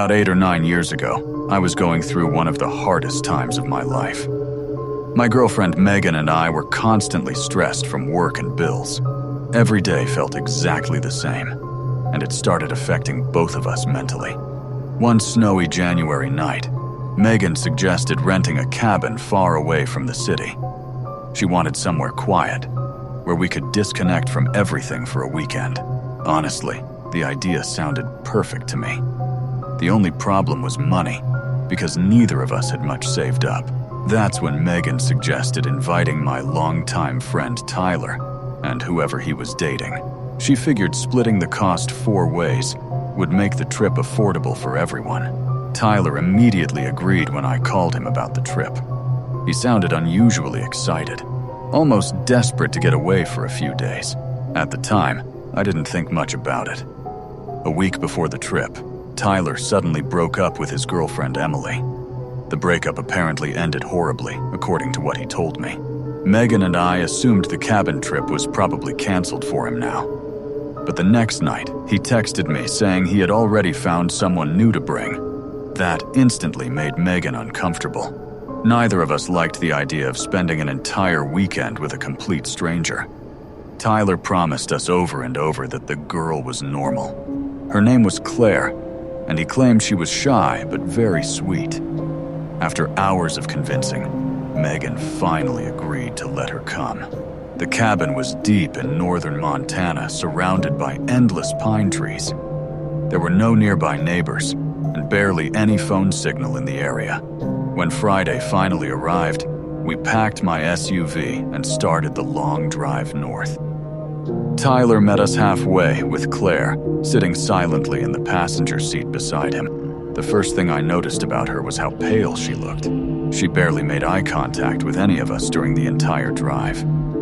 About 8 or 9 years ago, I was going through one of the hardest times of my life. My girlfriend Megan and I were constantly stressed from work and bills. Every day felt exactly the same, and it started affecting both of us mentally. One snowy January night, Megan suggested renting a cabin far away from the city. She wanted somewhere quiet, where we could disconnect from everything for a weekend. Honestly, the idea sounded perfect to me. The only problem was money, because neither of us had much saved up. That's when Megan suggested inviting my longtime friend Tyler and whoever he was dating. She figured splitting the cost 4 ways would make the trip affordable for everyone. Tyler immediately agreed when I called him about the trip. He sounded unusually excited, almost desperate to get away for a few days. At the time, I didn't think much about it. A week before the trip, Tyler suddenly broke up with his girlfriend Emily. The breakup apparently ended horribly, according to what he told me. Megan and I assumed the cabin trip was probably canceled for him now. But the next night, he texted me saying he had already found someone new to bring. That instantly made Megan uncomfortable. Neither of us liked the idea of spending an entire weekend with a complete stranger. Tyler promised us over and over that the girl was normal. Her name was Claire, and he claimed she was shy but very sweet. After hours of convincing, Megan finally agreed to let her come. The cabin was deep in northern Montana, surrounded by endless pine trees. There were no nearby neighbors, and barely any phone signal in the area. When Friday finally arrived, we packed my SUV and started the long drive north. Tyler met us halfway with Claire, sitting silently in the passenger seat beside him. The first thing I noticed about her was how pale she looked. She barely made eye contact with any of us during the entire drive.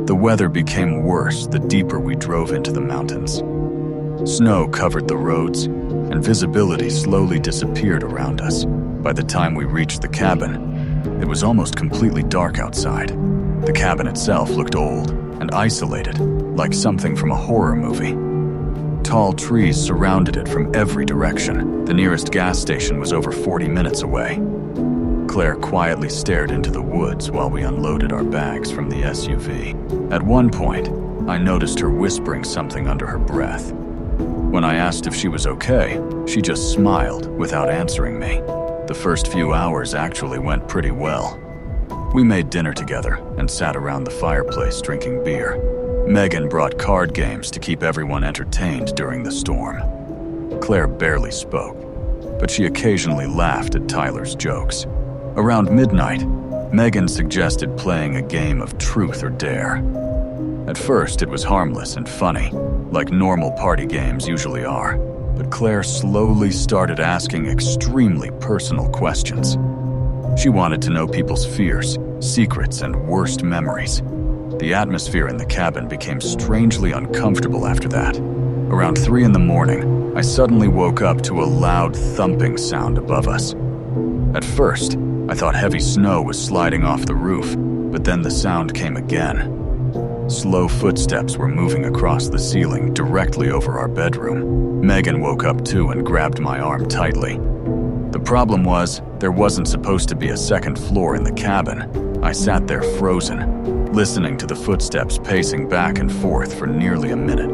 The weather became worse the deeper we drove into the mountains. Snow covered the roads, and visibility slowly disappeared around us. By the time we reached the cabin, it was almost completely dark outside. The cabin itself looked old and isolated, like something from a horror movie. Tall trees surrounded it from every direction. The nearest gas station was over 40 minutes away. Claire quietly stared into the woods while we unloaded our bags from the SUV. At one point, I noticed her whispering something under her breath. When I asked if she was okay, she just smiled without answering me. The first few hours actually went pretty well. We made dinner together and sat around the fireplace drinking beer. Megan brought card games to keep everyone entertained during the storm. Claire barely spoke, but she occasionally laughed at Tyler's jokes. Around midnight, Megan suggested playing a game of truth or dare. At first, it was harmless and funny, like normal party games usually are, but Claire slowly started asking extremely personal questions. She wanted to know people's fears, secrets, and worst memories. The atmosphere in the cabin became strangely uncomfortable after that. Around 3 in the morning, I suddenly woke up to a loud thumping sound above us. At first, I thought heavy snow was sliding off the roof, but then the sound came again. Slow footsteps were moving across the ceiling directly over our bedroom. Megan woke up too and grabbed my arm tightly. The problem was, there wasn't supposed to be a second floor in the cabin. I sat there frozen, listening to the footsteps pacing back and forth for nearly a minute.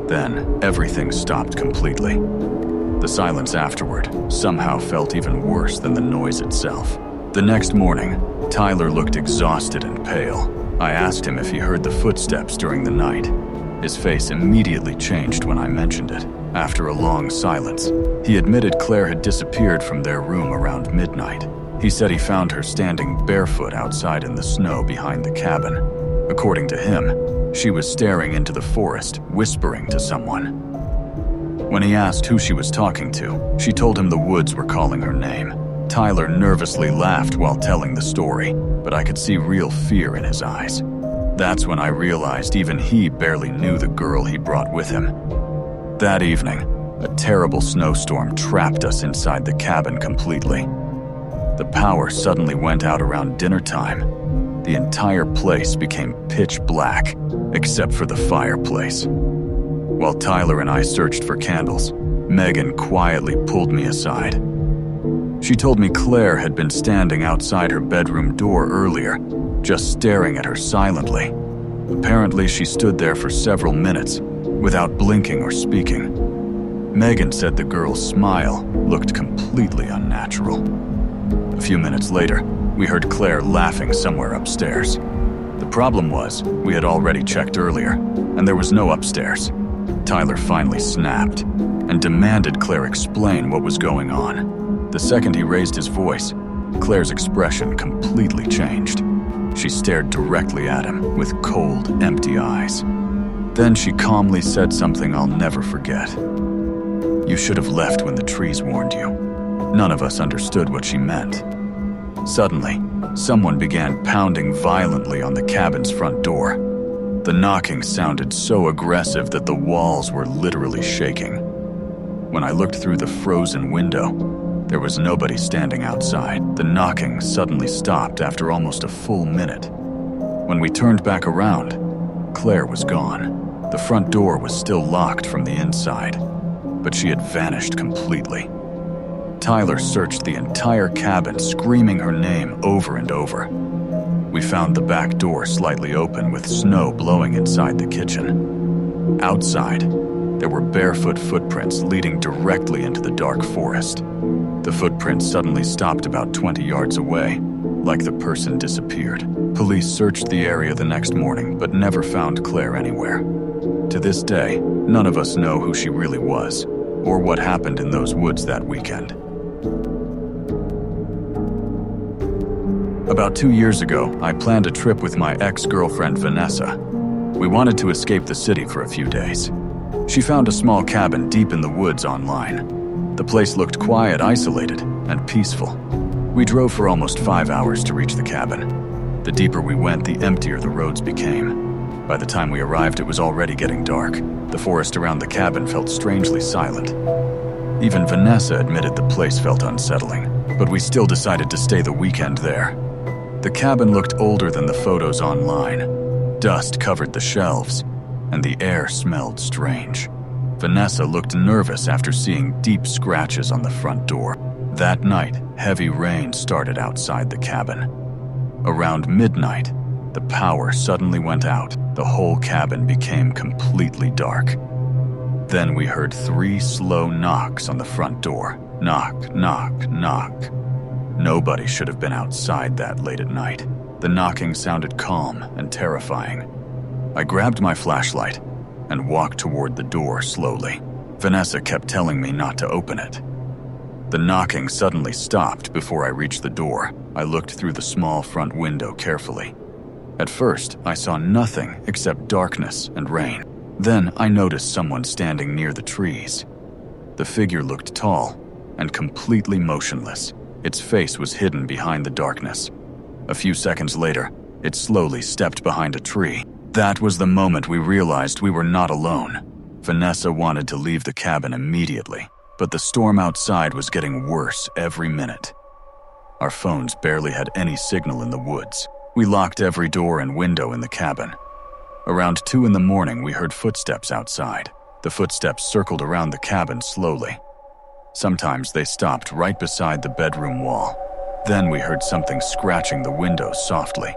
Then, everything stopped completely. The silence afterward somehow felt even worse than the noise itself. The next morning, Tyler looked exhausted and pale. I asked him if he heard the footsteps during the night. His face immediately changed when I mentioned it. After a long silence, he admitted Claire had disappeared from their room around midnight. He said he found her standing barefoot outside in the snow behind the cabin. According to him, she was staring into the forest, whispering to someone. When he asked who she was talking to, she told him the woods were calling her name. Tyler nervously laughed while telling the story, but I could see real fear in his eyes. That's when I realized even he barely knew the girl he brought with him. That evening, a terrible snowstorm trapped us inside the cabin completely. The power suddenly went out around dinner time. The entire place became pitch black, except for the fireplace. While Tyler and I searched for candles, Megan quietly pulled me aside. She told me Claire had been standing outside her bedroom door earlier, just staring at her silently. Apparently, she stood there for several minutes, without blinking or speaking. Megan said the girl's smile looked completely unnatural. A few minutes later, we heard Claire laughing somewhere upstairs. The problem was, we had already checked earlier, and there was no upstairs. Tyler finally snapped and demanded Claire explain what was going on. The second he raised his voice, Claire's expression completely changed. She stared directly at him with cold, empty eyes. Then she calmly said something I'll never forget. "You should have left when the trees warned you." None of us understood what she meant. Suddenly, someone began pounding violently on the cabin's front door. The knocking sounded so aggressive that the walls were literally shaking. When I looked through the frozen window, there was nobody standing outside. The knocking suddenly stopped after almost a full minute. When we turned back around, Claire was gone. The front door was still locked from the inside, but she had vanished completely. Tyler searched the entire cabin, screaming her name over and over. We found the back door slightly open with snow blowing inside the kitchen. Outside, there were barefoot footprints leading directly into the dark forest. The footprints suddenly stopped about 20 yards away, like the person disappeared. Police searched the area the next morning, but never found Claire anywhere. To this day, none of us know who she really was, or what happened in those woods that weekend. About 2 years ago, I planned a trip with my ex-girlfriend Vanessa. We wanted to escape the city for a few days. She found a small cabin deep in the woods online. The place looked quiet, isolated, and peaceful. We drove for almost 5 hours to reach the cabin. The deeper we went, the emptier the roads became. By the time we arrived, it was already getting dark. The forest around the cabin felt strangely silent. Even Vanessa admitted the place felt unsettling, but we still decided to stay the weekend there. The cabin looked older than the photos online. Dust covered the shelves, and the air smelled strange. Vanessa looked nervous after seeing deep scratches on the front door. That night, heavy rain started outside the cabin. Around midnight, the power suddenly went out. The whole cabin became completely dark. Then we heard 3 slow knocks on the front door. Knock, knock, knock. Nobody should have been outside that late at night. The knocking sounded calm and terrifying. I grabbed my flashlight and walked toward the door slowly. Vanessa kept telling me not to open it. The knocking suddenly stopped before I reached the door. I looked through the small front window carefully. At first, I saw nothing except darkness and rain. Then I noticed someone standing near the trees. The figure looked tall and completely motionless. Its face was hidden behind the darkness. A few seconds later, it slowly stepped behind a tree. That was the moment we realized we were not alone. Vanessa wanted to leave the cabin immediately, but the storm outside was getting worse every minute. Our phones barely had any signal in the woods. We locked every door and window in the cabin. Around 2 in the morning, we heard footsteps outside. The footsteps circled around the cabin slowly. Sometimes they stopped right beside the bedroom wall. Then we heard something scratching the window softly.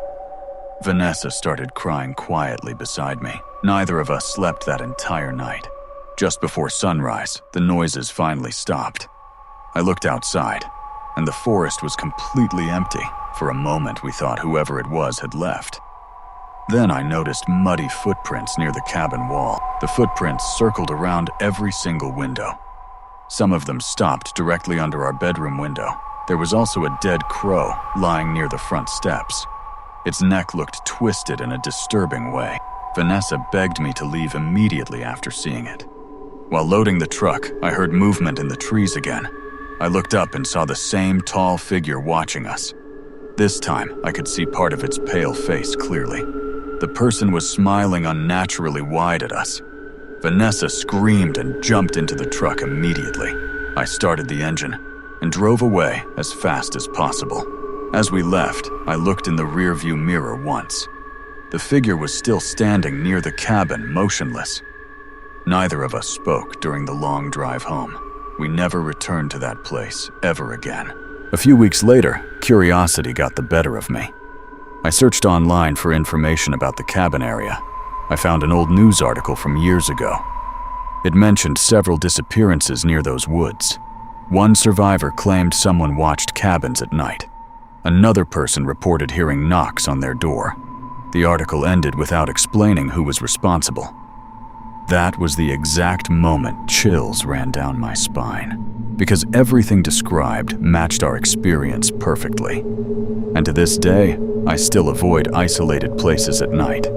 Vanessa started crying quietly beside me. Neither of us slept that entire night. Just before sunrise, the noises finally stopped. I looked outside, and the forest was completely empty. For a moment, we thought whoever it was had left. Then I noticed muddy footprints near the cabin wall. The footprints circled around every single window. Some of them stopped directly under our bedroom window. There was also a dead crow lying near the front steps. Its neck looked twisted in a disturbing way. Vanessa begged me to leave immediately after seeing it. While loading the truck, I heard movement in the trees again. I looked up and saw the same tall figure watching us. This time, I could see part of its pale face clearly. The person was smiling unnaturally wide at us. Vanessa screamed and jumped into the truck immediately. I started the engine and drove away as fast as possible. As we left, I looked in the rearview mirror once. The figure was still standing near the cabin, motionless. Neither of us spoke during the long drive home. We never returned to that place ever again. A few weeks later, curiosity got the better of me. I searched online for information about the cabin area. I found an old news article from years ago. It mentioned several disappearances near those woods. One survivor claimed someone watched cabins at night. Another person reported hearing knocks on their door. The article ended without explaining who was responsible. That was the exact moment chills ran down my spine, because everything described matched our experience perfectly. And to this day, I still avoid isolated places at night.